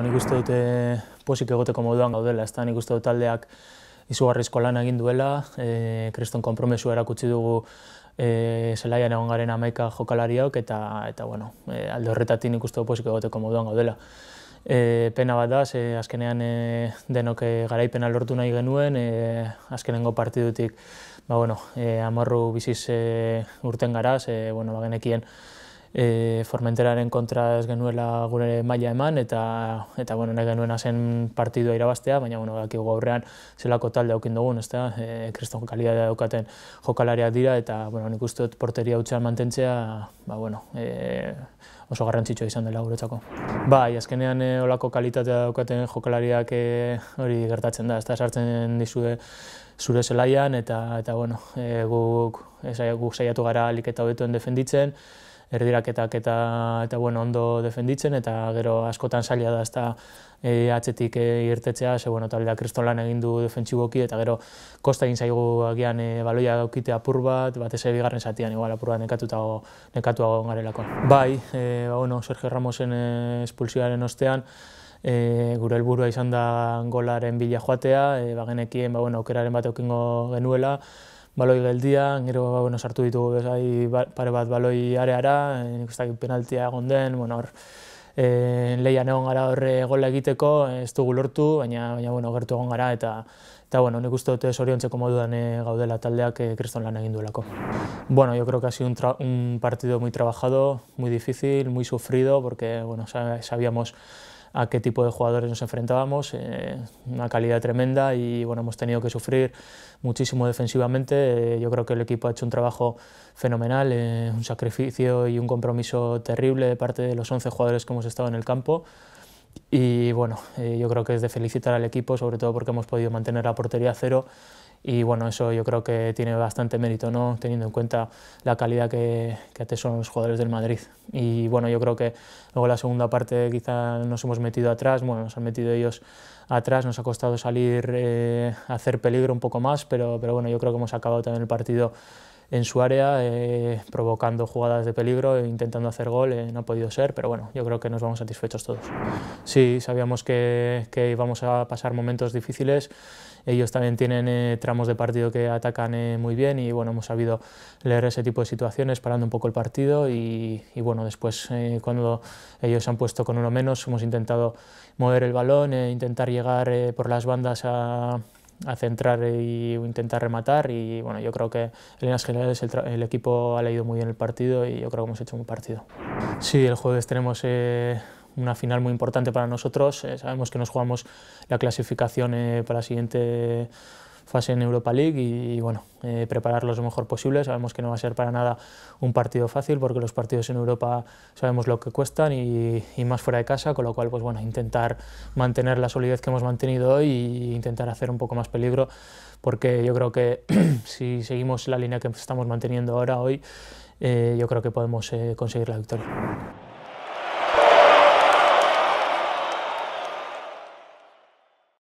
Nik uste dute pozik egoteko moduan gaudela, ezta? Nik uste dut taldeak izugarrizko lan egin duela, kriston konpromesua erakutsi dugu zelaian egon garen 11 jokalariok eta bueno, alde horretatik nik uste dut pozik egoteko moduan gaudela. Pena bat da, azkenean denok garaipena lortu nahi genuen, azkenengo partidutik amarru biziz urten gara, genekien Formenteraren kontra ez genuela gure maila eman eta nahi genuena zen partidua irabaztea, baina dakigu aurrean zelako talde aukin dugun, kriston kalitatea daukaten jokalariak dira eta nik uste dut porteria hutsean mantentzea oso garrantzitsua izan dela guretzako. Bai, azkenean olako kalitatea daukaten jokalariak hori gertatzen da, sartzen dizue zure zelaian eta guk saiatu gara ahalik eta hobetuen defenditzen, erdiraketak eta ondo defenditzen eta gero askotan zaila da atzetik irtetzea, taldeak kriston lan egin du defentsiboki eta gero kosta egin zaigu agian baloia gaukite apur batez bigarren zatian, igual apur bat nekatuago garelako. Bai, Sergio Ramosen espulsioaren ostean, gure helburua izan da golaren bila joatea, bagenekien aukeraren bat eukingo genuela, baloi geldia, gero sartu ditugu pare bat baloi areara, nik uste penaltia egon den, lehian egon gara horre gola egiteko, ez dugu lortu, baina gertu egon gara eta nik uste dute zoriontzeko moduan gaudela taldeak kriston lan egin duelako. Yo creo que ha sido un partido muy trabajado, muy difícil, muy sufrido, porque sabíamos a qué tipo de jugadores nos enfrentábamos, una calidad tremenda y hemos tenido que sufrir muchísimo defensivamente. Yo creo que el equipo ha hecho un trabajo fenomenal, un sacrificio y un compromiso terrible de parte de los 11 jugadores que hemos estado en el campo y yo creo que es de felicitar al equipo, sobre todo porque hemos podido mantener la portería a cero y eso yo creo que tiene bastante mérito, ¿no? Teniendo en cuenta la calidad que atesoran los jugadores del Madrid. Y yo creo que luego la segunda parte quizá nos hemos metido atrás, nos han metido ellos atrás, nos ha costado salir a hacer peligro un poco más, pero yo creo que hemos acabado también el partido en su área, provocando jugadas de peligro, intentando hacer gol, no ha podido ser, pero yo creo que nos vamos satisfechos todos. Sí, sabíamos que íbamos a pasar momentos difíciles, ellos también tienen tramos de partido que atacan muy bien y hemos sabido leer ese tipo de situaciones, parando un poco el partido y después cuando ellos se han puesto con uno menos hemos intentado mover el balón, intentar llegar por las bandas a centrar e intentar rematar y yo creo que en líneas generales el equipo ha leído muy bien el partido y yo creo que hemos hecho un buen partido. Sí, el jueves tenemos una final muy importante para nosotros, sabemos que nos jugamos la clasificación para la siguiente fase en Europa League y prepararlo lo mejor posible. Sabemos que no va a ser para nada un partido fácil porque los partidos en Europa sabemos lo que cuestan y más fuera de casa, con lo cual intentar mantener la solidez que hemos mantenido hoy e intentar hacer un poco más peligro porque yo creo que si seguimos la línea que estamos manteniendo ahora hoy, yo creo que podemos conseguir la victoria.